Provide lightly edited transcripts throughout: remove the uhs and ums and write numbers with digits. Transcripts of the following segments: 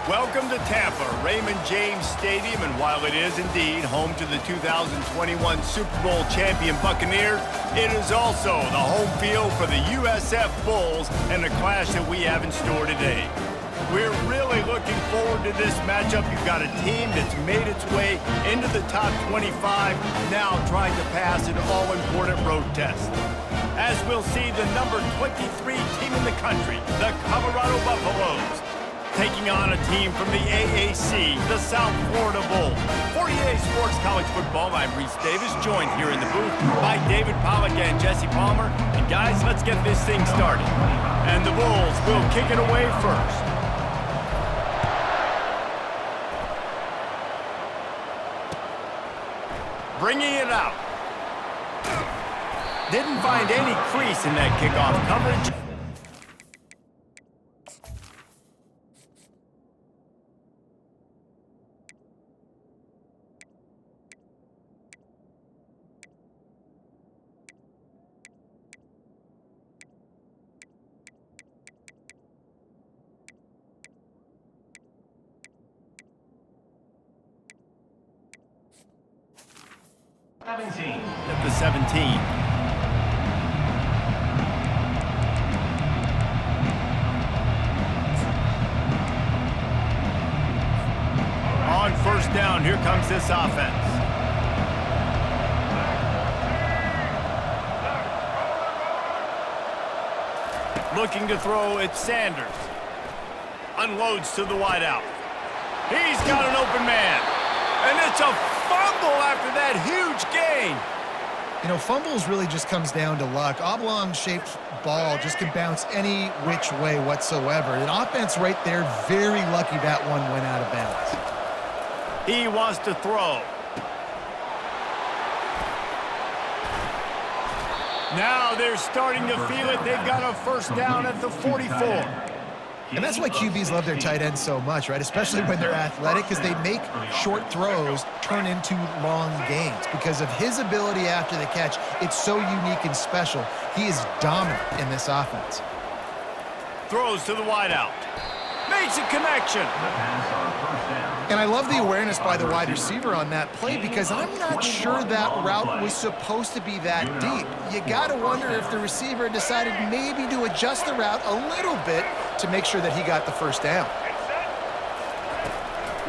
Welcome to Tampa, Raymond James Stadium, and while it is indeed home to the 2021 Super Bowl champion Buccaneers, it is also the home field for the USF Bulls and the clash that we have in store today. We're really looking forward to this matchup. You've got a team that's made its way into the top 25, now trying to pass an all-important road test. As we'll see, the number 23 team in the country, the Colorado Buffaloes, taking on a team from the AAC, the South Florida Bulls. For EA Sports College Football, I'm Reese Davis, joined here in the booth by David Pollack and Jesse Palmer. And guys, let's get this thing started. And the Bulls will kick it away first. Bringing it out. Didn't find any crease in that kickoff coverage. At the 17. On first down, here comes this offense. Looking to throw, it's Sanders. Unloads to the wideout. He's got an open man. And it's a fumble after that huge gain. You know, fumbles really just comes down to luck. Oblong-shaped ball just can bounce any which way whatsoever. An offense right there, very lucky that one went out of bounds. He wants to throw. Now they're starting to feel it. They've got a first down at the 44. And that's why QBs love their tight ends so much, right? Especially when they're athletic, because they make short throws turn into long gains. Because of his ability after the catch, it's so unique and special. He is dominant in this offense. Throws to the wideout. Makes a connection. And I love the awareness by the wide receiver on that play because I'm not sure that route was supposed to be that deep. You got to wonder if the receiver decided maybe to adjust the route a little bit to make sure that he got the first down.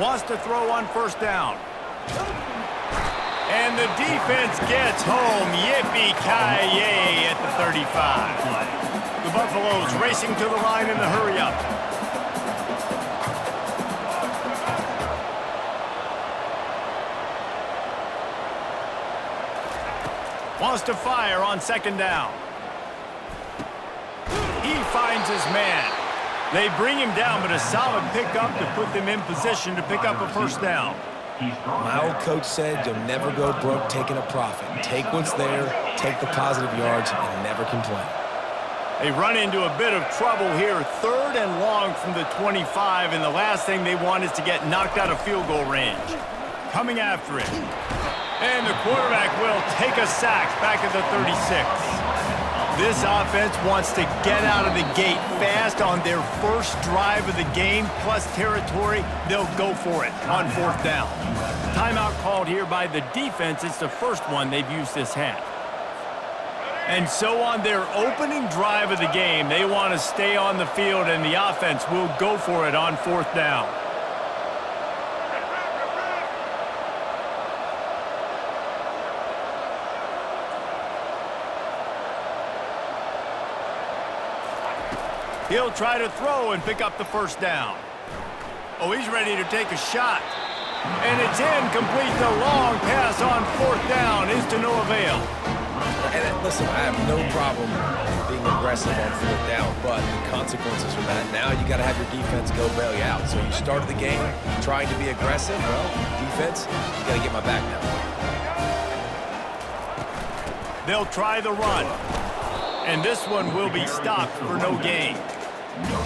Wants to throw on first down. And the defense gets home. Yippee-ki-yay at the 35. The Buffaloes racing to the line in the hurry-up. Wants to fire on second down. He finds his man. They bring him down, but a solid pickup to put them in position to pick up a first down. My old coach said you'll never go broke taking a profit. Take what's there, take the positive yards, and never complain. They run into a bit of trouble here. Third and long from the 25, and the last thing they want is to get knocked out of field goal range. Coming after it. And the quarterback will take a sack back at the 36. This offense wants to get out of the gate fast on their first drive of the game, plus territory. They'll go for it on fourth down. Timeout called here by the defense. It's the first one they've used this half. And so on their opening drive of the game, they want to stay on the field, and the offense will go for it on fourth down. He'll try to throw and pick up the first down. Oh, he's ready to take a shot. And it's incomplete. The long pass on fourth down is to no avail. And listen, I have no problem being aggressive on fourth down, but the consequences of that, now you got to have your defense go bail you out. So you started the game trying to be aggressive. Well, defense, you got to get my back now. They'll try the run. And this one will be stopped for no gain.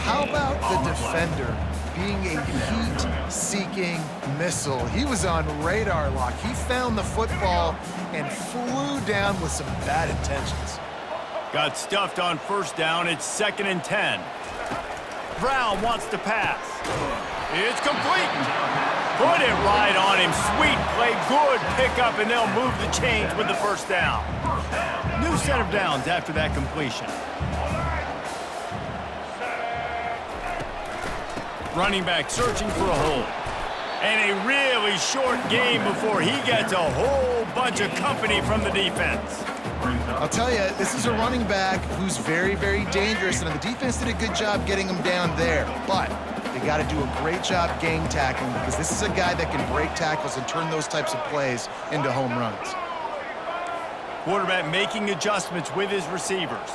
How about the defender being a heat-seeking missile? He was on radar lock. He found the football and flew down with some bad intentions. Got stuffed on first down. It's 2nd and 10. Brown wants to pass. It's complete. Put it right on him. Sweet play. Good pickup, and they'll move the chains with the first down. New set of downs after that completion. Running back searching for a hole. And a really short game before he gets a whole bunch of company from the defense. I'll tell you, this is a running back who's very, very dangerous, and the defense did a good job getting him down there. But they got to do a great job gang tackling, because this is a guy that can break tackles and turn those types of plays into home runs. Quarterback making adjustments with his receivers.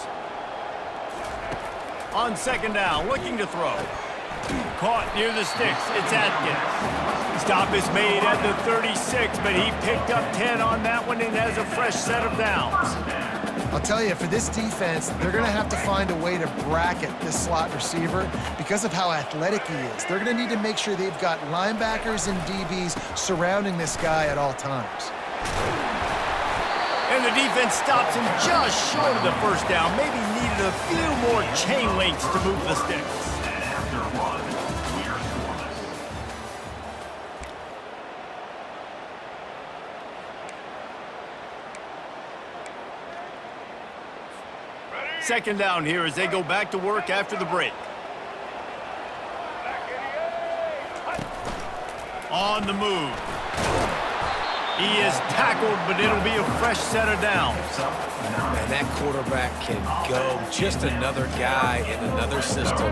On second down, looking to throw. Caught near the sticks. It's Atkins. Stop is made at the 36, but he picked up 10 on that one and has a fresh set of downs. I'll tell you, for this defense, they're going to have to find a way to bracket this slot receiver because of how athletic he is. They're going to need to make sure they've got linebackers and DBs surrounding this guy at all times. And the defense stops him just short of the first down. Maybe needed a few more chain links to move the sticks. Second down here as they go back to work after the break. On the move. He is tackled, but it'll be a fresh set of downs. And that quarterback can go. Just another guy in another system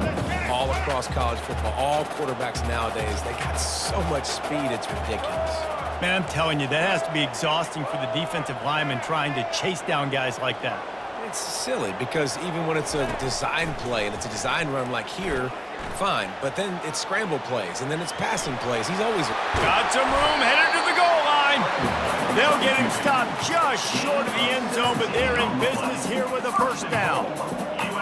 all across college football. All quarterbacks nowadays, they got so much speed, it's ridiculous. Man, I'm telling you, that has to be exhausting for the defensive lineman trying to chase down guys like that. It's silly because even when it's a design play and it's a design run like here, fine. But then it's scramble plays and then it's passing plays. He's always got some room, headed to the goal line. They'll get him stopped just short of the end zone, but they're in business here with a first down.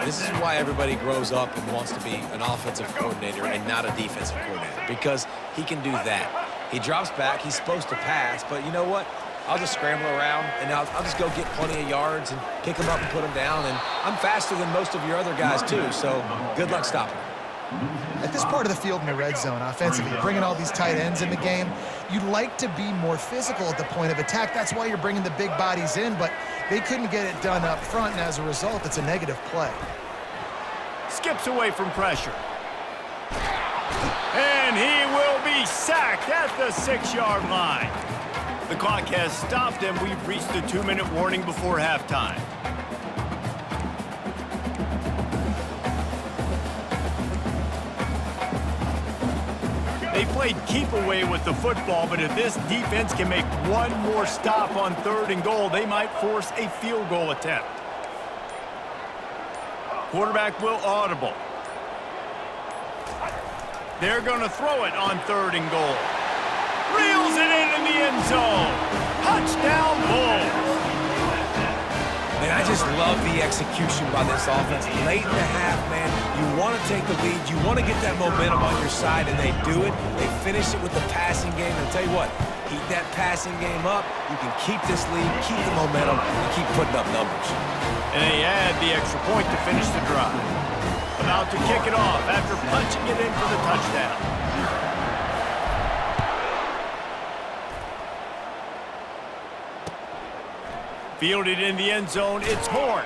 This is why everybody grows up and wants to be an offensive coordinator and not a defensive coordinator, because he can do that. He drops back. He's supposed to pass, but you know what? I'll just scramble around, and I'll just go get plenty of yards and pick them up and put them down. And I'm faster than most of your other guys, too, so good luck stopping. At this part of the field in the red zone, offensively, you're bringing all these tight ends in the game. You'd like to be more physical at the point of attack. That's why you're bringing the big bodies in, but they couldn't get it done up front, and as a result, it's a negative play. Skips away from pressure. And he will be sacked at the 6-yard line. The clock has stopped, and we've reached the 2-minute warning before halftime. They played keep away with the football, but if this defense can make one more stop on 3rd and goal, they might force a field goal attempt. Quarterback will audible. They're going to throw it on 3rd and goal. Reels it in the end zone. Touchdown, Bulls. Man, I just love the execution by this offense. Late in the half, man, you want to take the lead. You want to get that momentum on your side, and they do it. They finish it with the passing game. And I'll tell you what, keep that passing game up. You can keep this lead, keep the momentum, and keep putting up numbers. And they add the extra point to finish the drive. About to kick it off after punching it in for the touchdown. Fielded in the end zone, it's Horn.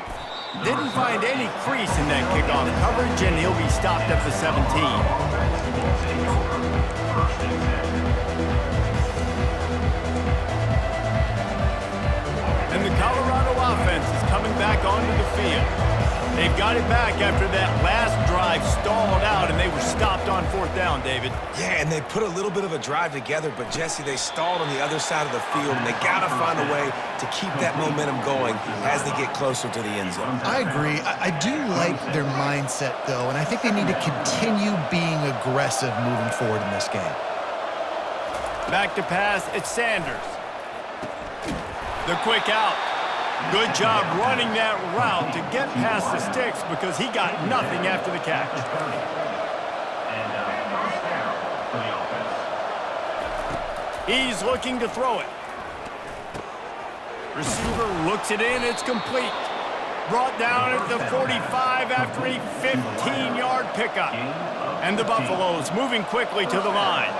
Didn't find any crease in that kickoff coverage, and he'll be stopped at the 17. And the Colorado offense is coming back onto the field. They've got it back after that last drive stalled out, and they were stopped on 4th down, David. Yeah, and they put a little bit of a drive together, but, Jesse, they stalled on the other side of the field, and they got to find a way to keep that momentum going as they get closer to the end zone. I agree. I do like their mindset, though, and I think they need to continue being aggressive moving forward in this game. Back to pass, it's Sanders. The quick out. Good job running that route to get past the sticks because he got nothing after the catch. He's looking to throw it. Receiver looks it in, it's complete. Brought down at the 45 after a 15-yard pickup. And the Buffaloes moving quickly to the line.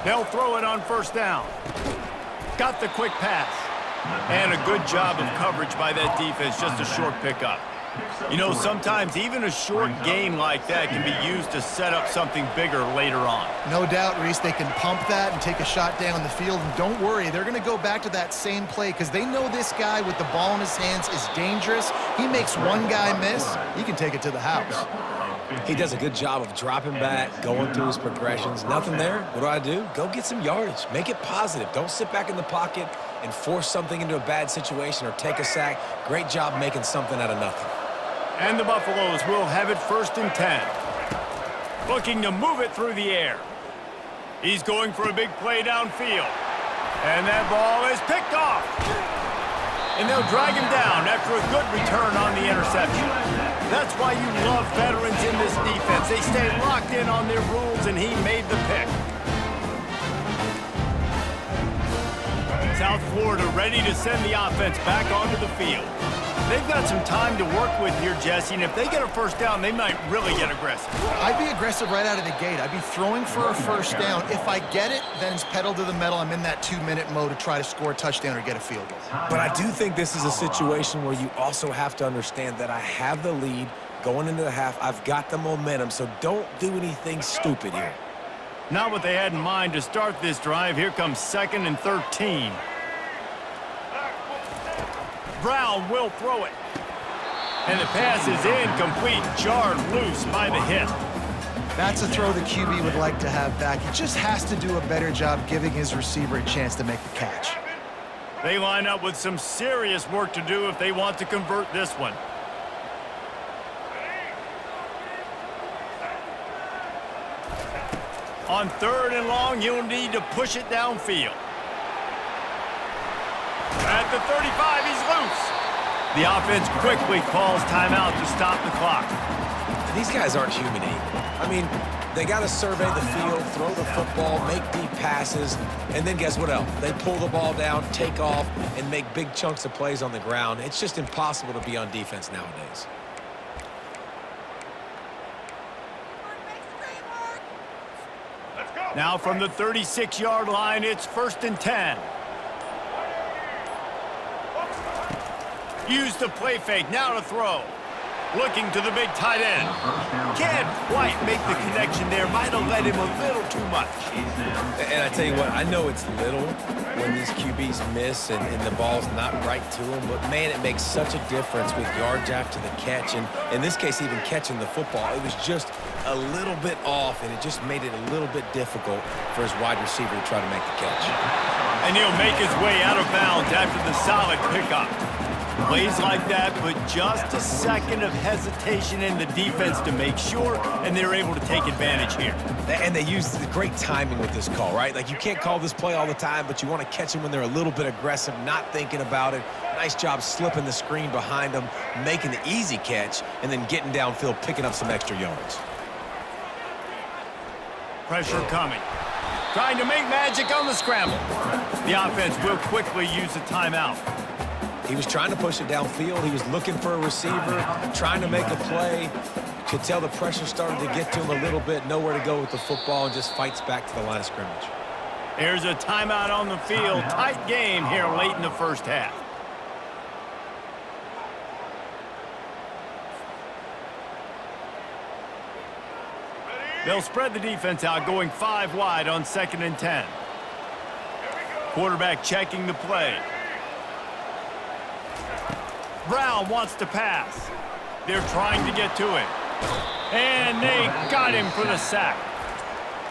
They'll throw it on first down. Got the quick pass. And a good job of coverage by that defense, just a short pickup. You know, sometimes even a short gain like that can be used to set up something bigger later on. No doubt, Reese, they can pump that and take a shot down the field. And don't worry, they're going to go back to that same play because they know this guy with the ball in his hands is dangerous. He makes one guy miss, he can take it to the house. He does a good job of dropping back, going through his progressions. Nothing there. What do? Go get some yardage. Make it positive. Don't sit back in the pocket and force something into a bad situation or take a sack. Great job making something out of nothing. And the Buffaloes will have it 1st and 10. Looking to move it through the air. He's going for a big play downfield. And that ball is picked off. And they'll drag him down after a good return on the interception. That's why you love veterans in this defense. They stay locked in on their rules, and he made the pick. South Florida ready to send the offense back onto the field. They've got some time to work with here, Jesse, and if they get a first down, they might really get aggressive. I'd be aggressive right out of the gate. I'd be throwing for a first down. If I get it, then it's pedal to the metal. I'm in that 2-minute mode to try to score a touchdown or get a field goal. But I do think this is a situation where you also have to understand that I have the lead going into the half. I've got the momentum, so don't do anything stupid here. Not what they had in mind to start this drive. Here comes 2nd and 13. Brown will throw it. And the pass is incomplete, jarred loose by the hip. That's a throw the QB would like to have back. He just has to do a better job giving his receiver a chance to make the catch. They line up with some serious work to do if they want to convert this one. On 3rd and long, you'll need to push it downfield. At the 35, he's loose. The offense quickly calls timeout to stop the clock. These guys aren't human either. I mean, they got to survey the field, throw the football, make deep passes, and then guess what else? They pull the ball down, take off, and make big chunks of plays on the ground. It's just impossible to be on defense nowadays. Now from the 36-yard line, it's 1st and 10. Use the play fake, now to throw. Looking to the big tight end. Can't quite make the connection there. Might have let him a little too much. And I tell you what, I know it's little when these QBs miss and the ball's not right to them, but man, it makes such a difference with yards after the catch. And in this case, even catching the football, it was just a little bit off, and it just made it a little bit difficult for his wide receiver to try to make the catch. And he'll make his way out of bounds after the solid pickup. Plays like that, but just a second of hesitation in the defense to make sure, and they're able to take advantage here. And they use the great timing with this call, right? Like, you can't call this play all the time, but you want to catch them when they're a little bit aggressive, not thinking about it. Nice job slipping the screen behind them, making the easy catch, and then getting downfield, picking up some extra yards. Pressure coming. Trying to make magic on the scramble. The offense will quickly use a timeout. He was trying to push it downfield. He was looking for a receiver, trying to make a play. Could tell the pressure started to get to him a little bit. Nowhere to go with the football, and just fights back to the line of scrimmage. Here's a timeout on the field. Tight game here late in the first half. They'll spread the defense out, going 5 wide on 2nd and 10. Quarterback checking the play. Brown wants to pass. They're trying to get to it. And they got him for the sack.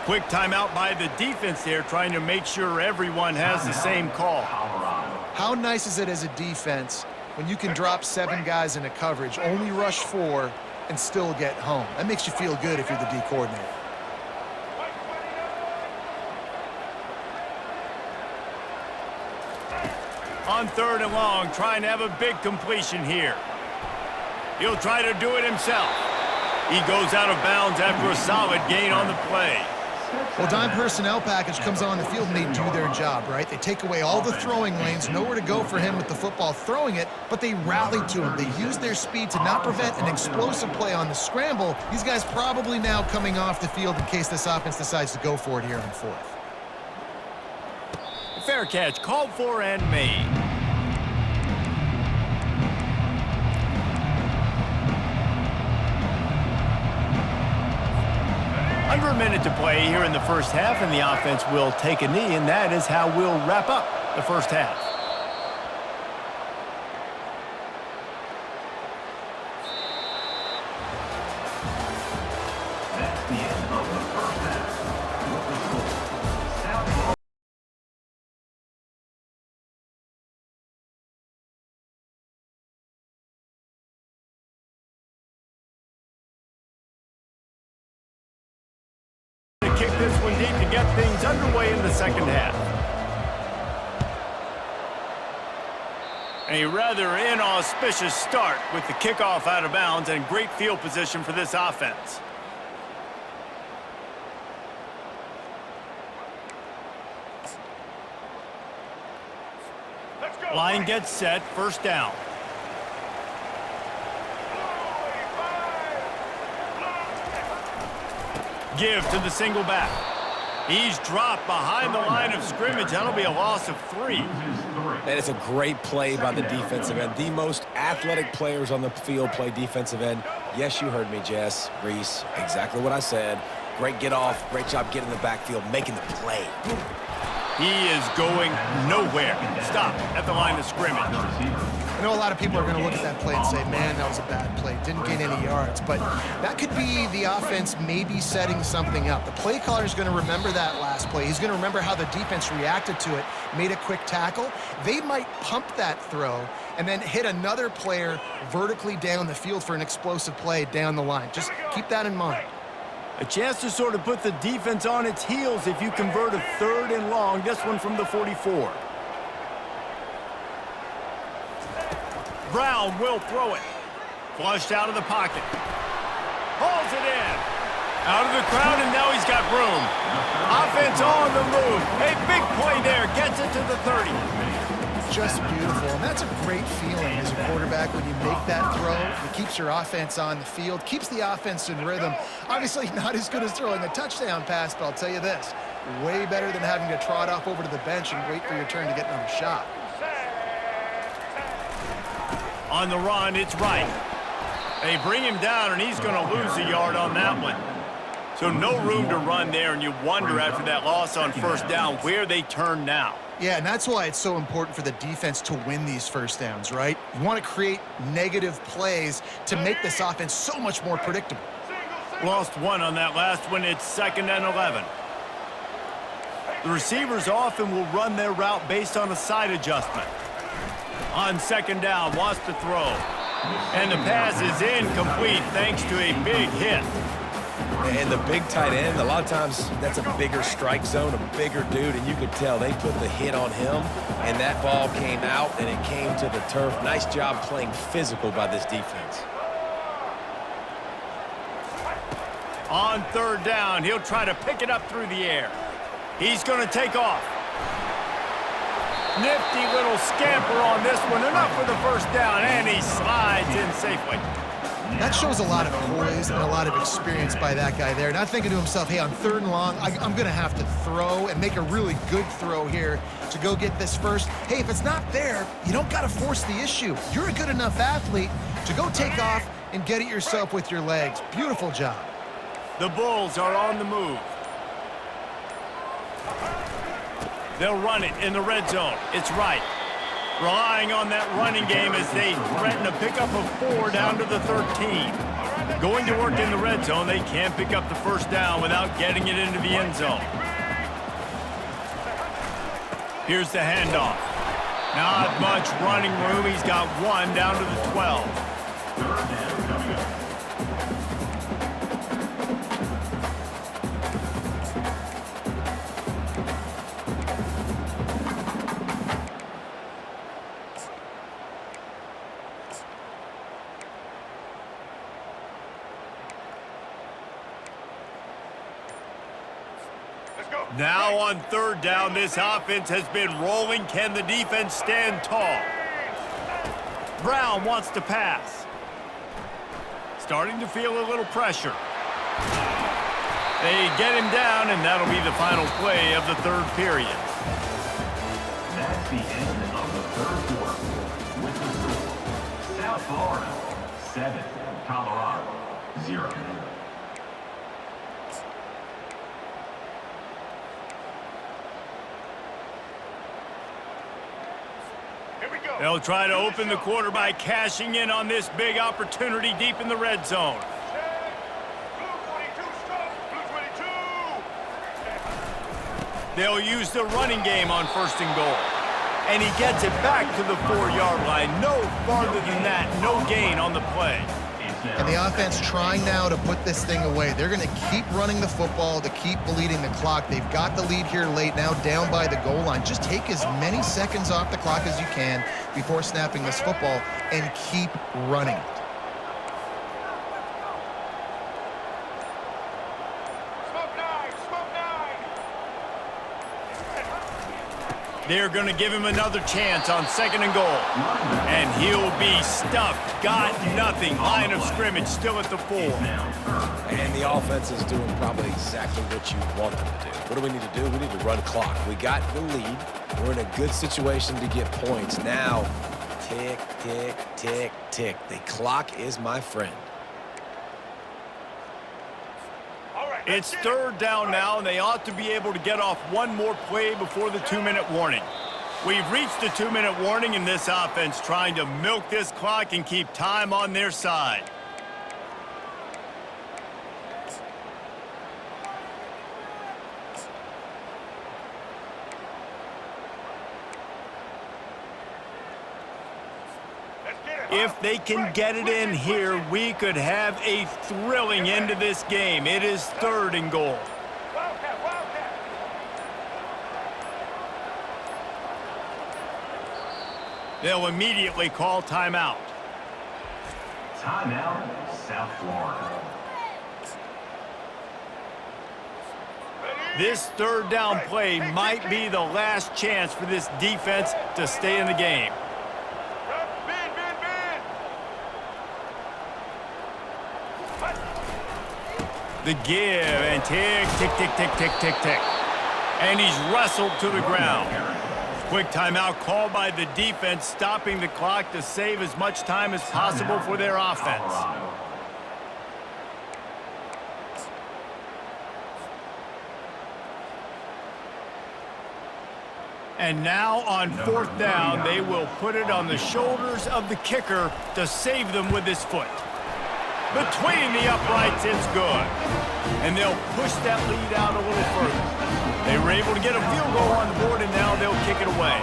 Quick timeout by the defense there, trying to make sure everyone has the same call. How nice is it as a defense when you can drop 7 guys into coverage, only rush 4, and still get home? That makes you feel good if you're the D coordinator. On 3rd and long, trying to have a big completion here. He'll try to do it himself. He goes out of bounds after a solid gain on the play. Well, dime personnel package comes on the field and they do their job, right? They take away all the throwing lanes, nowhere to go for him with the football throwing it, but they rally to him. They use their speed to not prevent an explosive play on the scramble. These guys probably now coming off the field in case this offense decides to go for it here on fourth. Fair catch called for and made. Under a minute to play here in the first half, and the offense will take a knee, and that is how we'll wrap up the first half. That's the end of the first half. With the score, South. Kick this one deep to get things underway in the second half. A rather inauspicious start with the kickoff out of bounds and great field position for this offense. Line gets set, first down. Give to the single back. He's dropped behind the line of scrimmage. That'll be a loss of 3. That is a great play by the defensive end. The most athletic players on the field play defensive end. Yes, you heard me, Jess, Reese. Exactly what I said. Great get off. Great job getting in the backfield, making the play. He is going nowhere. Stop at the line of scrimmage. I know a lot of people are going to look at that play and say, man, that was a bad play. Didn't gain any yards. But that could be the offense maybe setting something up. The play caller is going to remember that last play. He's going to remember how the defense reacted to it, made a quick tackle. They might pump that throw and then hit another player vertically down the field for an explosive play down the line. Just keep that in mind. A chance to sort of put the defense on its heels if you convert a 3rd and long. This one from the 44. Brown will throw it. Flushed out of the pocket. Hauls it in. Out of the crowd, and now he's got room. Offense on the move. A big play there. Gets it to the 30. Just beautiful, and that's a great feeling as a quarterback when you make that throw. It keeps your offense on the field, keeps the offense in rhythm. Obviously not as good as throwing a touchdown pass, but I'll tell you this, way better than having to trot off over to the bench and wait for your turn to get another shot. On the run, it's right. They bring him down, and he's going to lose a yard on that one. So no room to run there, and you wonder after that loss on first down where they turn now. Yeah, and that's why it's so important for the defense to win these first downs, right? You want to create negative plays to make this offense so much more predictable. Lost 1 on that last one. It's 2nd and 11. The receivers often will run their route based on a side adjustment. On 2nd down, wants to throw. And the pass is incomplete thanks to a big hit. And the big tight end, a lot of times that's a bigger strike zone, a bigger dude, and you could tell they put the hit on him, and that ball came out, and it came to the turf. Nice job playing physical by this defense. On 3rd down, he'll try to pick it up through the air. He's going to take off. Nifty little scamper on this one. Enough for the first down, and he slides in safely. That shows a lot of poise and a lot of experience by that guy there. Not thinking to himself, hey, on 3rd and long, I'm going to have to throw and make a really good throw here to go get this first. Hey, if it's not there, you don't got to force the issue. You're a good enough athlete to go take off and get it yourself with your legs. Beautiful job. The Bulls are on the move. They'll run it in the red zone. It's right. Relying on that running game as they threaten a pickup of 4 down to the 13. Going to work in the red zone, they can't pick up the first down without getting it into the end zone. Here's the handoff. Not much running room. He's got 1 down to the 12. Now on third down, this offense has been rolling. Can the defense stand tall? Brown wants to pass. Starting to feel a little pressure. They get him down, and that'll be the final play of the third period. That's the end of the third quarter. With the score, South Florida 7, Colorado 0. They'll try to open the quarter by cashing in on this big opportunity deep in the red zone. They'll use the running game on 1st and goal. And he gets it back to the 4-yard line. No farther than that, no gain on the play. And the offense trying now to put this thing away. They're going to keep running the football to keep bleeding the clock. They've got the lead here late, now down by the goal line. Just take as many seconds off the clock as you can before snapping this football and keep running it. They're going to give him another chance on 2nd and goal. And he'll be stuffed. Got nothing. Line of scrimmage still at the 4. And the offense is doing probably exactly what you want them to do. What do we need to do? We need to run clock. We got the lead. We're in a good situation to get points. Now, tick, tick, tick, tick. The clock is my friend. It's 3rd down now, and they ought to be able to get off one more play before the 2-minute warning. We've reached the 2-minute warning, and this offense trying to milk this clock and keep time on their side. If they can get it in here, we could have a thrilling end to this game. It is 3rd and goal. They'll immediately call timeout. Timeout, South Florida. This 3rd down play might be the last chance for this defense to stay in the game. The give, and tick, tick, tick, tick, tick, tick, tick. And he's wrestled to the ground. Quick timeout called by the defense, stopping the clock to save as much time as possible for their offense. And now on 4th down, they will put it on the shoulders of the kicker to save them with his foot. Between the uprights, it's good. And they'll push that lead out a little further. They were able to get a field goal on the board, and now they'll kick it away.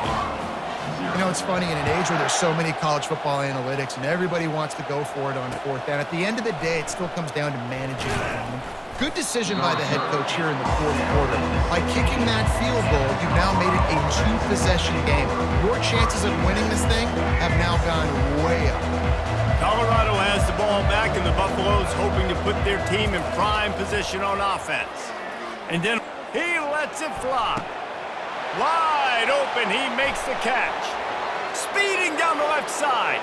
You know, it's funny, in an age where there's so many college football analytics and everybody wants to go for it on 4th down, at the end of the day, it still comes down to managing the game. Good decision by the head coach here in the 4th quarter. By kicking that field goal, you've now made it a 2-possession game. Your chances of winning this thing have now gone way up. Colorado has the ball back, and the Buffaloes hoping to put their team in prime position on offense. And then he lets it fly. Wide open, he makes the catch. Speeding down the left side.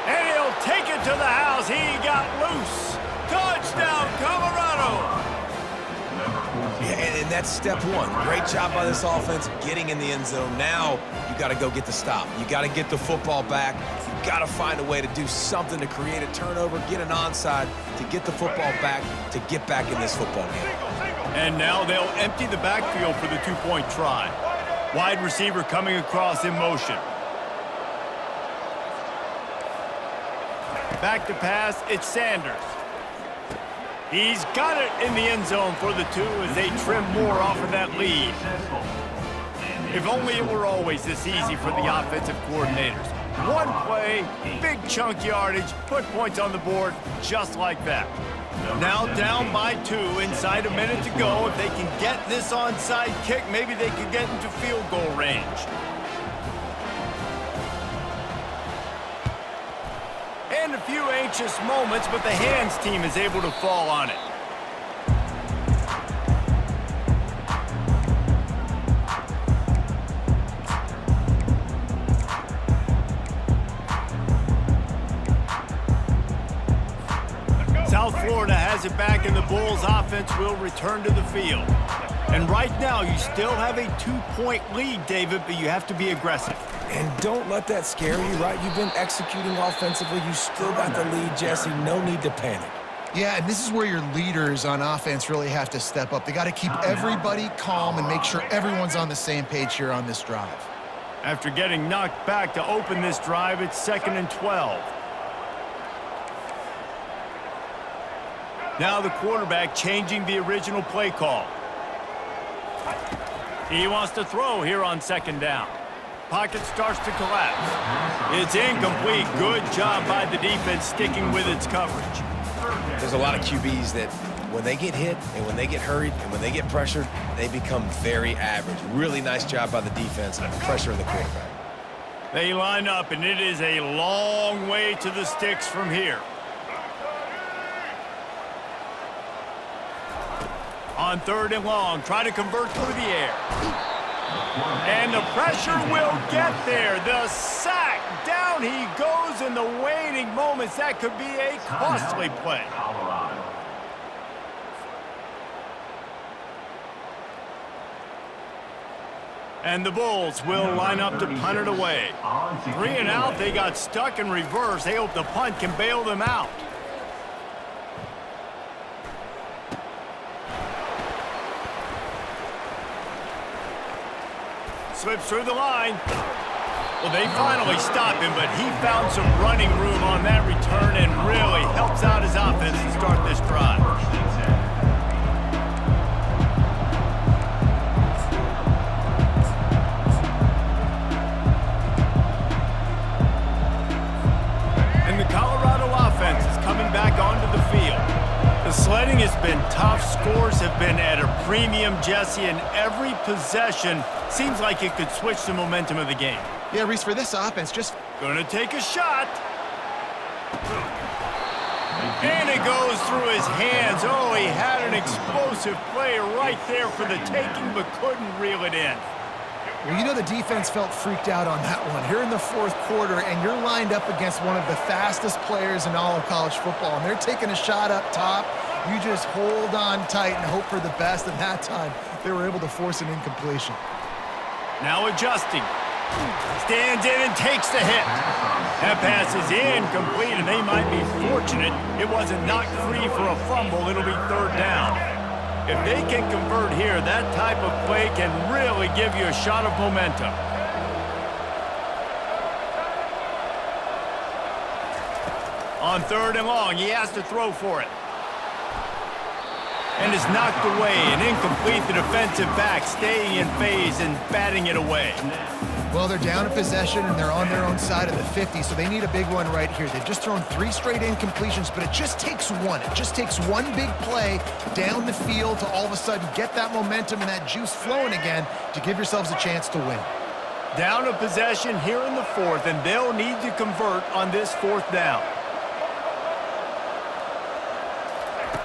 And he'll take it to the house. He got loose. Touchdown, Colorado! Yeah, and that's step one. Great job by this offense getting in the end zone. Now you got to go get the stop. You got to get the football back. You got to find a way to do something to create a turnover, get an onside, to get the football back, to get back in this football game. And now they'll empty the backfield for the 2-point try. Wide receiver coming across in motion. Back to pass, it's Sanders. He's got it in the end zone for the 2 as they trim more off of that lead. If only it were always this easy for the offensive coordinators. One play, big chunk yardage, put points on the board just like that. Now down by 2, inside a minute to go. If they can get this onside kick, maybe they could get into field goal range. And a few anxious moments, but the hands team is able to fall on it. South Florida has it back, and the Bulls offense will return to the field. And right now, you still have a 2-point lead, David, but you have to be aggressive. And don't let that scare you, right? You've been executing offensively. You still got the lead, Jesse. No need to panic. Yeah, and this is where your leaders on offense really have to step up. They got to keep everybody calm and make sure everyone's on the same page here on this drive. After getting knocked back to open this drive, it's 2nd and 12. Now the quarterback changing the original play call. He wants to throw here on 2nd down. Pocket starts to collapse. It's incomplete. Good job by the defense sticking with its coverage. There's a lot of QBs that when they get hit and when they get hurried and when they get pressured, they become very average. Really nice job by the defense pressuring the quarterback. They line up, and it is a long way to the sticks from here. On 3rd and long, try to convert through the air. And the pressure will get there. The sack. Down he goes in the waiting moments. That could be a costly play. And the Bulls will line up to punt it away. 3 and out. They got stuck in reverse. They hope the punt can bail them out. Slips through the line. Well, they finally stop him, but he found some running room on that return and really helps out his offense to start this drive. And the Colorado offense is coming back onto the field. The sledding has been tough. Scores have been at a premium, Jesse, and every possession seems like it could switch the momentum of the game. Yeah, Reese, for this offense, just gonna take a shot. And it goes through his hands. Oh, he had an explosive play right there for the taking, but couldn't reel it in. well, you know the defense felt freaked out on that one. Here in the 4th quarter, and you're lined up against one of the fastest players in all of college football, and they're taking a shot up top. You just hold on tight and hope for the best, and that time they were able to force an incompletion. Now adjusting. Stands in and takes the hit. That pass is incomplete, and they might be fortunate it wasn't knocked free for a fumble. It'll be 3rd down. If they can convert here, that type of play can really give you a shot of momentum. On 3rd and long, he has to throw for it. And is knocked away and incomplete. The defensive back staying in phase and batting it away. Well, they're down a possession, and they're on their own side of the 50, so they need a big one right here. They've just thrown 3 straight incompletions, but it just takes one. It just takes one big play down the field to all of a sudden get that momentum and that juice flowing again to give yourselves a chance to win. Down a possession here in the 4th, and they'll need to convert on this 4th down.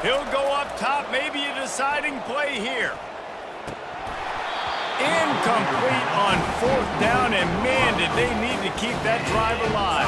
He'll go up top, maybe a deciding play here. Incomplete on 4th down, and man, did they need to keep that drive alive.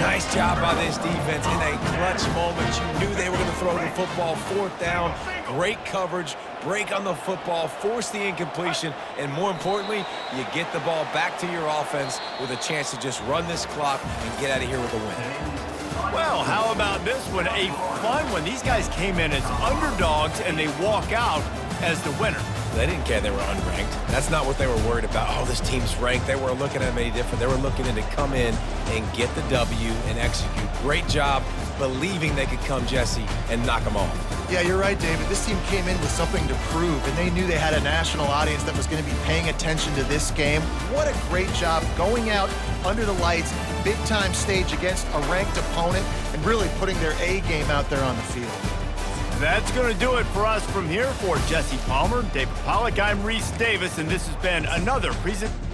Nice job by this defense in a clutch moment. You knew they were going to throw the football. 4th down, great coverage, break on the football, force the incompletion, and more importantly, you get the ball back to your offense with a chance to just run this clock and get out of here with a win. Well, how about this one? A fun one. These guys came in as underdogs, and they walk out as the winner. They didn't care they were unranked. That's not what they were worried about. Oh, this team's ranked. They weren't looking at them any different. They were looking to come in and get the W and execute. Great job believing they could come, Jesse, and knock them off. Yeah, you're right, David. This team came in with something to prove, and they knew they had a national audience that was going to be paying attention to this game. What a great job going out under the lights, big-time stage against a ranked opponent, and really putting their A game out there on the field. That's going to do it for us from here. For Jesse Palmer, David Pollack, I'm Reese Davis, and this has been another presentation.